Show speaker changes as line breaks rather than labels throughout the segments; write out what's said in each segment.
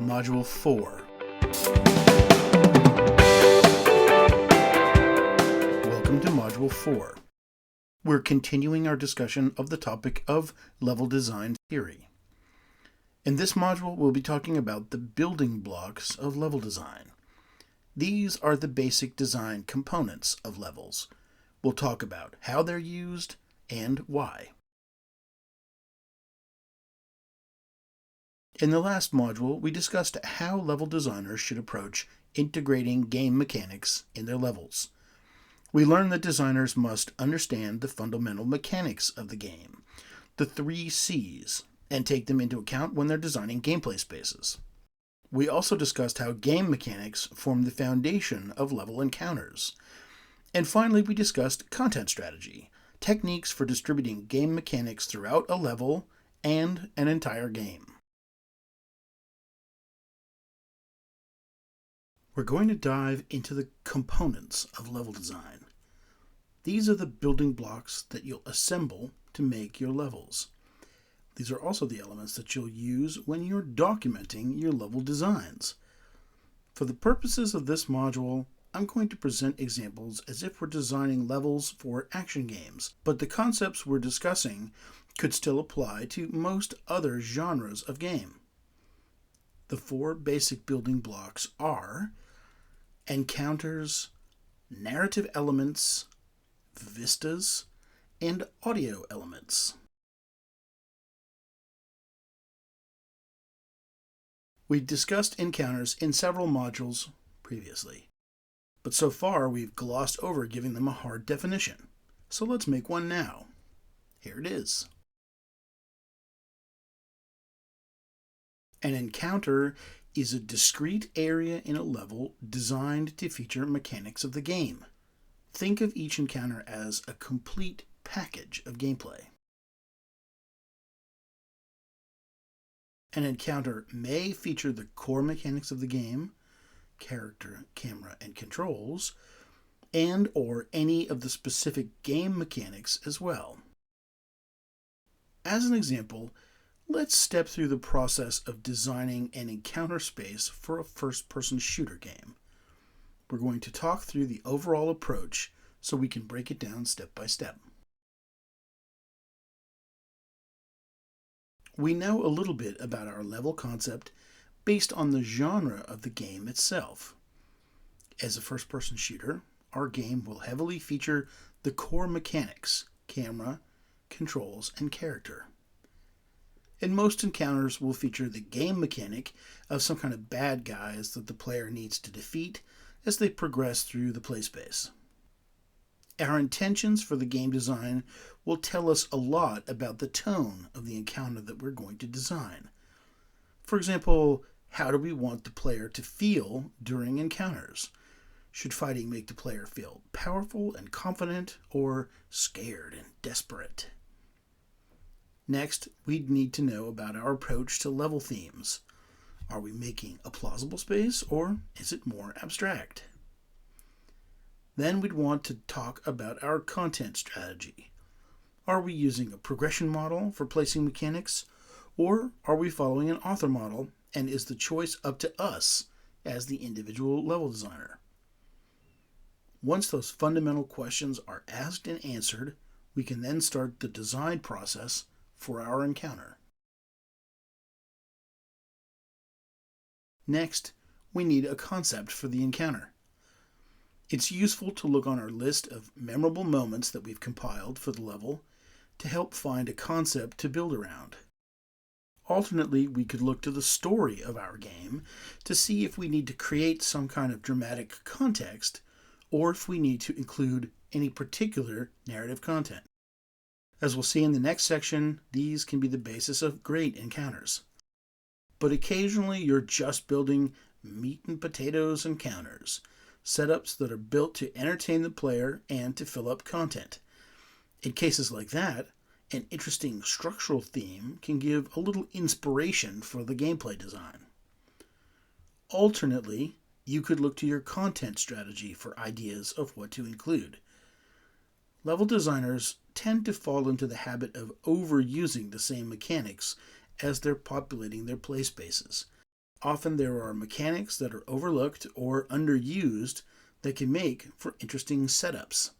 Module 4. Welcome to Module 4. We're continuing our discussion of the topic of level design theory. In this module, we'll be talking about the building blocks of level design. These are the basic design components of levels. We'll talk about how they're used and why. In the last module, we discussed how level designers should approach integrating game mechanics in their levels. We learned that designers must understand the fundamental mechanics of the game, the 3 C's, and take them into account when they're designing gameplay spaces. We also discussed how game mechanics form the foundation of level encounters. And finally, we discussed content strategy, techniques for distributing game mechanics throughout a level and an entire game. We're going to dive into the components of level design. These are the building blocks that you'll assemble to make your levels. These are also the elements that you'll use when you're documenting your level designs. For the purposes of this module, I'm going to present examples as if we're designing levels for action games, but the concepts we're discussing could still apply to most other genres of game. The 4 basic building blocks are encounters, narrative elements, vistas, and audio elements. We've discussed encounters in several modules previously, but so far we've glossed over giving them a hard definition. So let's make one now. Here it is. An encounter is a discrete area in a level designed to feature mechanics of the game. Think of each encounter as a complete package of gameplay. An encounter may feature the core mechanics of the game, character, camera, and controls, and/or any of the specific game mechanics as well. As an example, let's step through the process of designing an encounter space for a first-person shooter game. We're going to talk through the overall approach so we can break it down step by step. We know a little bit about our level concept based on the genre of the game itself. As a first-person shooter, our game will heavily feature the core mechanics, camera, controls, and character. And most encounters will feature the game mechanic of some kind of bad guys that the player needs to defeat as they progress through the play space. Our intentions for the game design will tell us a lot about the tone of the encounter that we're going to design. For example, how do we want the player to feel during encounters? Should fighting make the player feel powerful and confident, or scared and desperate? Next, we'd need to know about our approach to level themes. Are we making a plausible space, or is it more abstract? Then we'd want to talk about our content strategy. Are we using a progression model for placing mechanics, or are we following an author model, and is the choice up to us as the individual level designer? Once those fundamental questions are asked and answered, we can then start the design process for our encounter. Next, we need a concept for the encounter. It's useful to look on our list of memorable moments that we've compiled for the level to help find a concept to build around. Alternately, we could look to the story of our game to see if we need to create some kind of dramatic context or if we need to include any particular narrative content. As we'll see in the next section, these can be the basis of great encounters. But occasionally you're just building meat and potatoes encounters, setups that are built to entertain the player and to fill up content. In cases like that, an interesting structural theme can give a little inspiration for the gameplay design. Alternately, you could look to your content strategy for ideas of what to include. Level designers tend to fall into the habit of overusing the same mechanics as they're populating their play spaces. Often there are mechanics that are overlooked or underused that can make for interesting setups.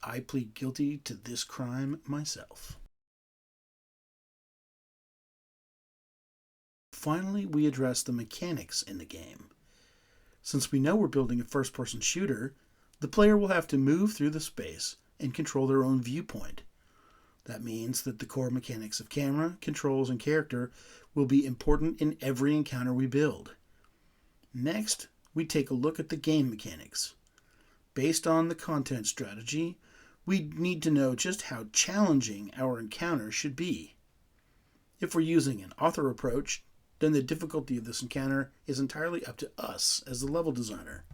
I plead guilty to this crime myself. Finally, we address the mechanics in the game. Since we know we're building a first person shooter, the player will have to move through the space and control their own viewpoint. That means that the core mechanics of camera, controls, and character will be important in every encounter we build. Next, we take a look at the game mechanics. Based on the content strategy, we need to know just how challenging our encounter should be. If we're using an author approach, then the difficulty of this encounter is entirely up to us as the level designer.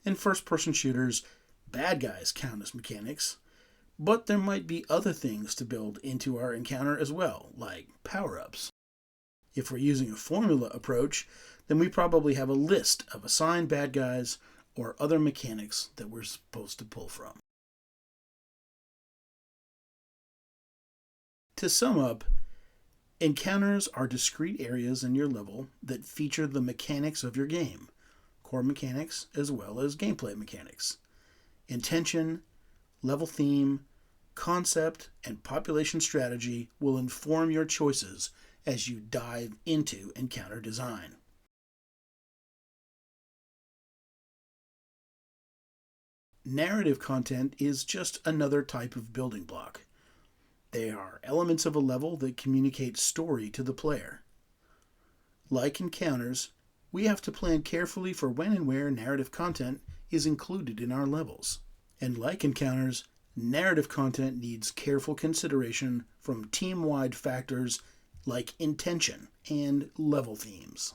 In first-person shooters, bad guys count as mechanics, but there might be other things to build into our encounter as well, like power-ups. If we're using a formula approach, then we probably have a list of assigned bad guys or other mechanics that we're supposed to pull from. To sum up, encounters are discrete areas in your level that feature the mechanics of your game, core mechanics as well as gameplay mechanics. Intention, level theme, concept, and population strategy will inform your choices as you dive into encounter design. Narrative content is just another type of building block. They are elements of a level that communicate story to the player. Like encounters, we have to plan carefully for when and where narrative content is included in our levels. And like encounters, narrative content needs careful consideration from team-wide factors like intention and level themes.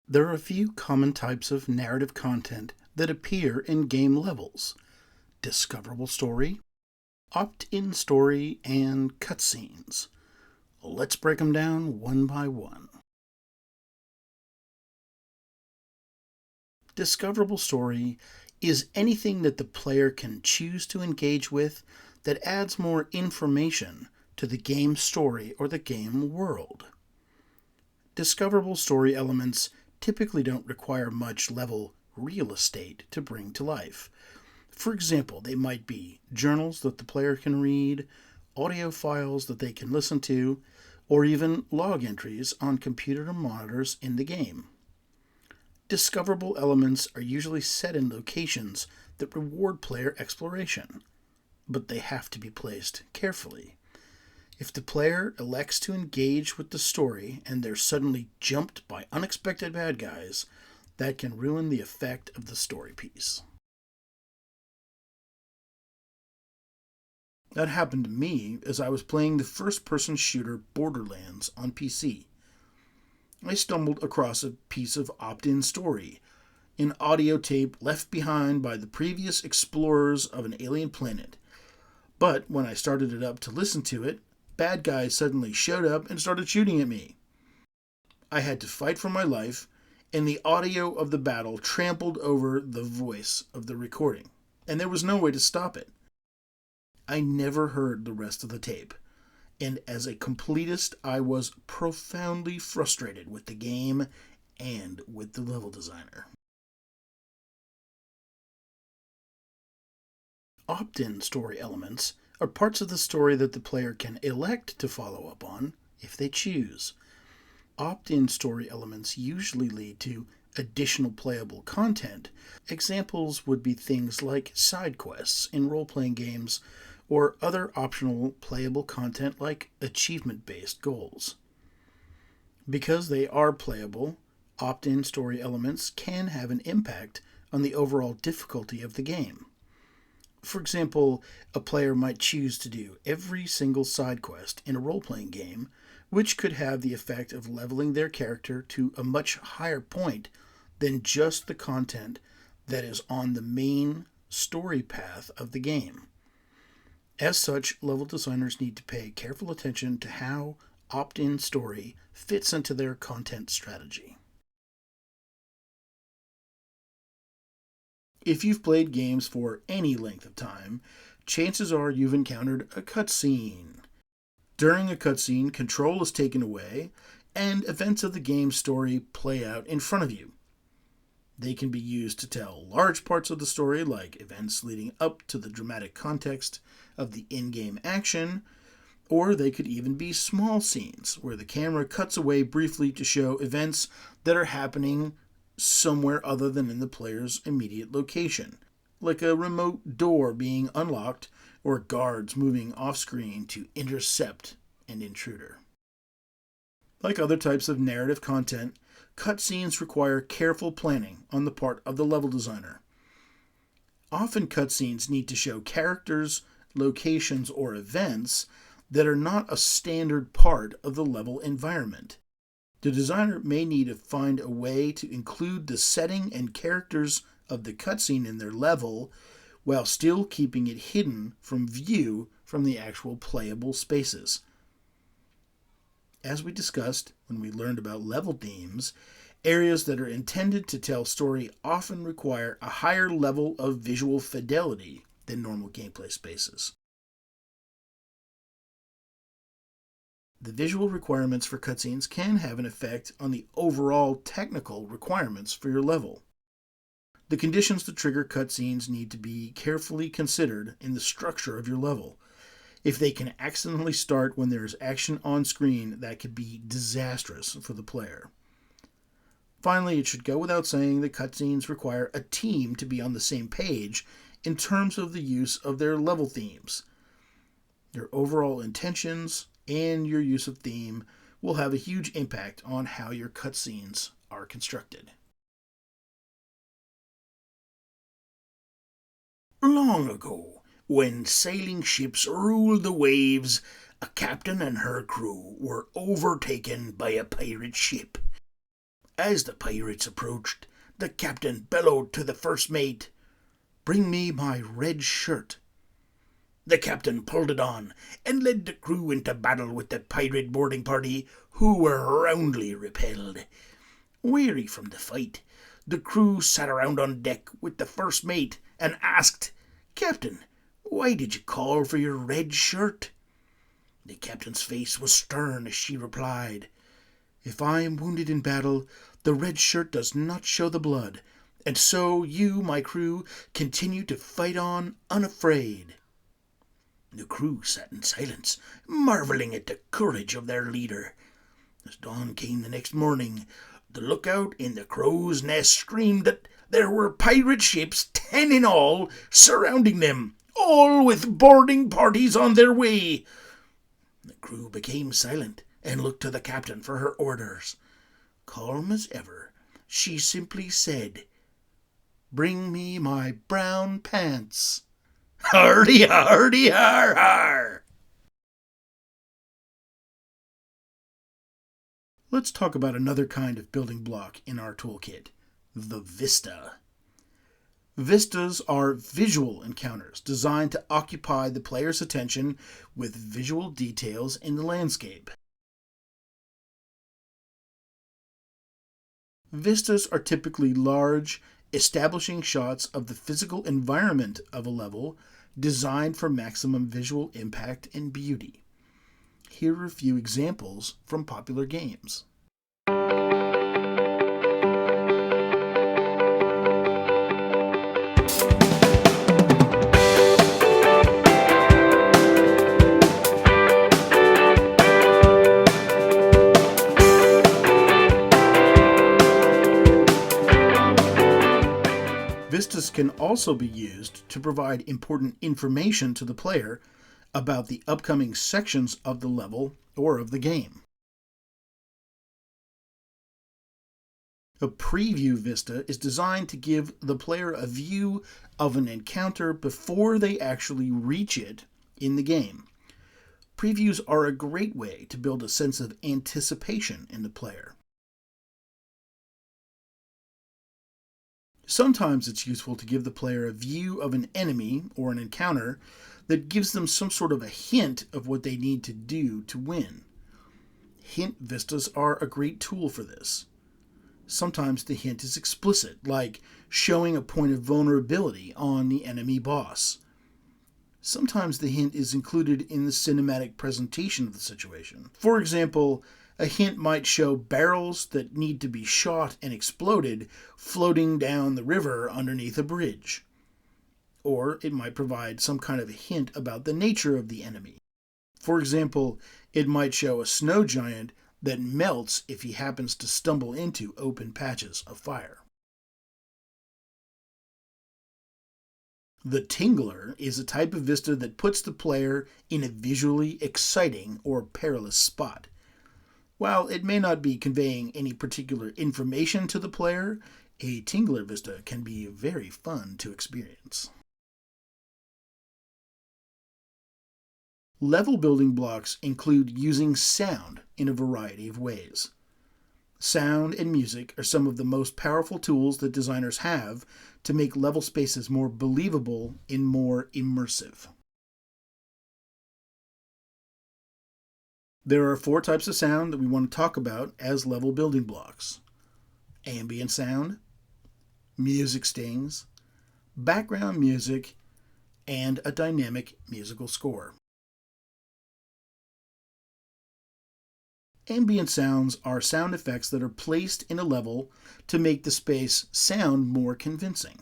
There are a few common types of narrative content that appear in game levels: discoverable story, opt-in story, and cutscenes. Let's break them down one by one. Discoverable story is anything that the player can choose to engage with that adds more information to the game story or the game world. Discoverable story elements typically don't require much level real estate to bring to life. For example, they might be journals that the player can read, audio files that they can listen to, or even log entries on computer monitors in the game. Discoverable elements are usually set in locations that reward player exploration, but they have to be placed carefully. If the player elects to engage with the story and they're suddenly jumped by unexpected bad guys, that can ruin the effect of the story piece. That happened to me as I was playing the first-person shooter Borderlands on PC. I stumbled across a piece of opt-in story, an audio tape left behind by the previous explorers of an alien planet. But when I started it up to listen to it, bad guys suddenly showed up and started shooting at me. I had to fight for my life, and the audio of the battle trampled over the voice of the recording, and there was no way to stop it. I never heard the rest of the tape, and as a completist, I was profoundly frustrated with the game and with the level designer. Opt-in story elements are parts of the story that the player can elect to follow up on if they choose. Opt-in story elements usually lead to additional playable content. Examples would be things like side quests in role-playing games or other optional playable content like achievement-based goals. Because they are playable, opt-in story elements can have an impact on the overall difficulty of the game. For example, a player might choose to do every single side quest in a role-playing game, which could have the effect of leveling their character to a much higher point than just the content that is on the main story path of the game. As such, level designers need to pay careful attention to how opt-in story fits into their content strategy. If you've played games for any length of time, chances are you've encountered a cutscene. During a cutscene, control is taken away, and events of the game's story play out in front of you. They can be used to tell large parts of the story, like events leading up to the dramatic context of the in-game action, or they could even be small scenes where the camera cuts away briefly to show events that are happening somewhere other than in the player's immediate location, like a remote door being unlocked or guards moving off-screen to intercept an intruder. Like other types of narrative content, cutscenes require careful planning on the part of the level designer. Often cutscenes need to show characters, locations, or events that are not a standard part of the level environment. The designer may need to find a way to include the setting and characters of the cutscene in their level while still keeping it hidden from view from the actual playable spaces. As we discussed when we learned about level themes, areas that are intended to tell story often require a higher level of visual fidelity than normal gameplay spaces. The visual requirements for cutscenes can have an effect on the overall technical requirements for your level. The conditions to trigger cutscenes need to be carefully considered in the structure of your level. If they can accidentally start when there is action on screen, that could be disastrous for the player. Finally, it should go without saying that cutscenes require a team to be on the same page in terms of the use of their level themes. Your overall intentions and your use of theme will have a huge impact on how your cutscenes are constructed. Long ago, when sailing ships ruled the waves, a captain and her crew were overtaken by a pirate ship. As the pirates approached, the captain bellowed to the first mate, "Bring me my red shirt." The captain pulled it on and led the crew into battle with the pirate boarding party, who were roundly repelled. Weary from the fight, the crew sat around on deck with the first mate and asked, "Captain, why did you call for your red shirt?" The captain's face was stern as she replied, "If I am wounded in battle, the red shirt does not show the blood, and so you, my crew, continue to fight on unafraid." The crew sat in silence, marveling at the courage of their leader. As dawn came the next morning, the lookout in the crow's nest screamed that there were pirate ships, 10 in all, surrounding them, all with boarding parties on their way. The crew became silent and looked to the captain for her orders. Calm as ever, she simply said, "Bring me my brown pants." Hardy, hardy, har, har! Let's talk about another kind of building block in our toolkit, the vista. Vistas are visual encounters designed to occupy the player's attention with visual details in the landscape. Vistas are typically large, establishing shots of the physical environment of a level designed for maximum visual impact and beauty. Here are a few examples from popular games. Vistas can also be used to provide important information to the player about the upcoming sections of the level or of the game. A preview vista is designed to give the player a view of an encounter before they actually reach it in the game. Previews are a great way to build a sense of anticipation in the player. Sometimes it's useful to give the player a view of an enemy or an encounter that gives them some sort of a hint of what they need to do to win. Hint vistas are a great tool for this. Sometimes the hint is explicit, like showing a point of vulnerability on the enemy boss. Sometimes the hint is included in the cinematic presentation of the situation. For example, a hint might show barrels that need to be shot and exploded floating down the river underneath a bridge. Or it might provide some kind of a hint about the nature of the enemy. For example, it might show a snow giant that melts if he happens to stumble into open patches of fire. The tingler is a type of vista that puts the player in a visually exciting or perilous spot. While it may not be conveying any particular information to the player, a tingler vista can be very fun to experience. Level building blocks include using sound in a variety of ways. Sound and music are some of the most powerful tools that designers have to make level spaces more believable and more immersive. There are 4 types of sound that we want to talk about as level building blocks: ambient sound, music stings, background music, and a dynamic musical score. Ambient sounds are sound effects that are placed in a level to make the space sound more convincing.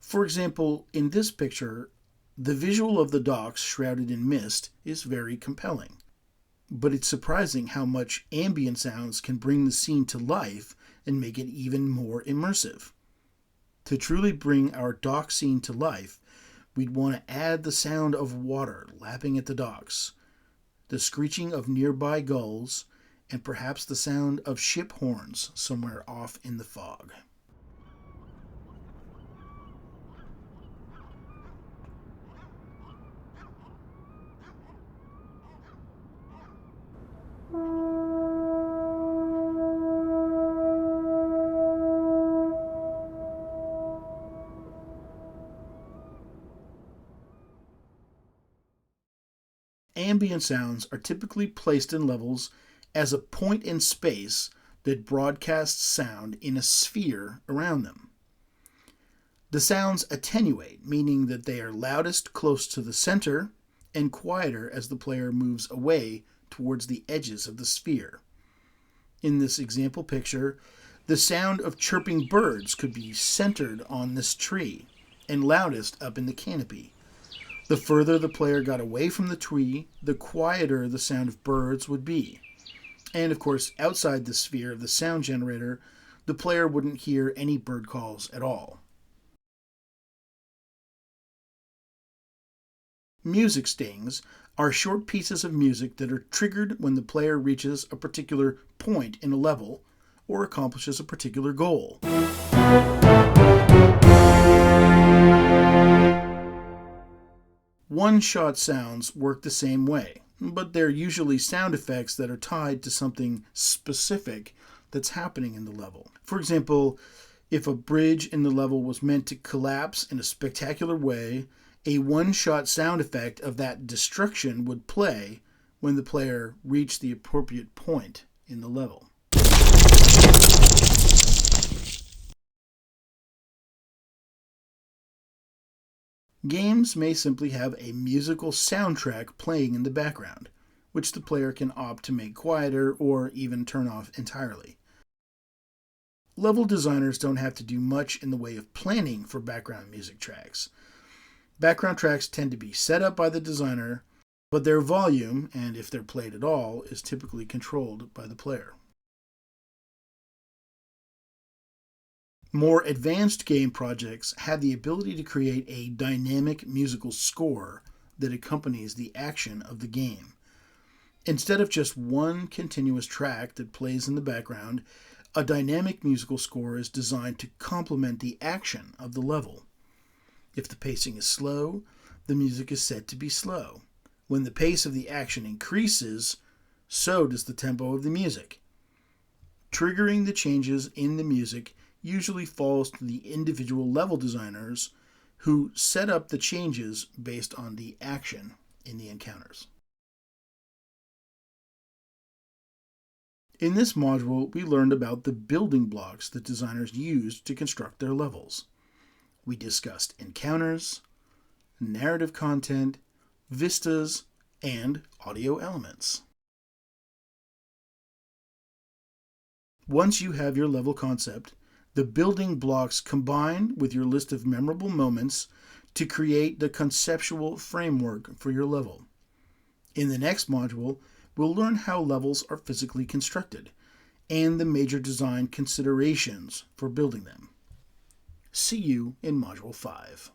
For example, in this picture, the visual of the docks shrouded in mist is very compelling. But it's surprising how much ambient sounds can bring the scene to life and make it even more immersive. To truly bring our dock scene to life, we'd want to add the sound of water lapping at the docks, the screeching of nearby gulls, and perhaps the sound of ship horns somewhere off in the fog. Ambient sounds are typically placed in levels as a point in space that broadcasts sound in a sphere around them. The sounds attenuate, meaning that they are loudest close to the center and quieter as the player moves away towards the edges of the sphere. In this example picture, the sound of chirping birds could be centered on this tree and loudest up in the canopy. The further the player got away from the tree, the quieter the sound of birds would be. And of course, outside the sphere of the sound generator, the player wouldn't hear any bird calls at all. Music stings are short pieces of music that are triggered when the player reaches a particular point in a level or accomplishes a particular goal. One-shot sounds work the same way, but they're usually sound effects that are tied to something specific that's happening in the level. For example, if a bridge in the level was meant to collapse in a spectacular way, a one-shot sound effect of that destruction would play when the player reached the appropriate point in the level. Games may simply have a musical soundtrack playing in the background, which the player can opt to make quieter or even turn off entirely. Level designers don't have to do much in the way of planning for background music tracks. Background tracks tend to be set up by the designer, but their volume, and if they're played at all, is typically controlled by the player. More advanced game projects have the ability to create a dynamic musical score that accompanies the action of the game. Instead of just one continuous track that plays in the background, a dynamic musical score is designed to complement the action of the level. If the pacing is slow, the music is set to be slow. When the pace of the action increases, so does the tempo of the music. Triggering the changes in the music usually falls to the individual level designers who set up the changes based on the action in the encounters. In this module, we learned about the building blocks that designers used to construct their levels. We discussed encounters, narrative content, vistas, and audio elements. Once you have your level concept, the building blocks combine with your list of memorable moments to create the conceptual framework for your level. In the next module, we'll learn how levels are physically constructed and the major design considerations for building them. See you in Module 5.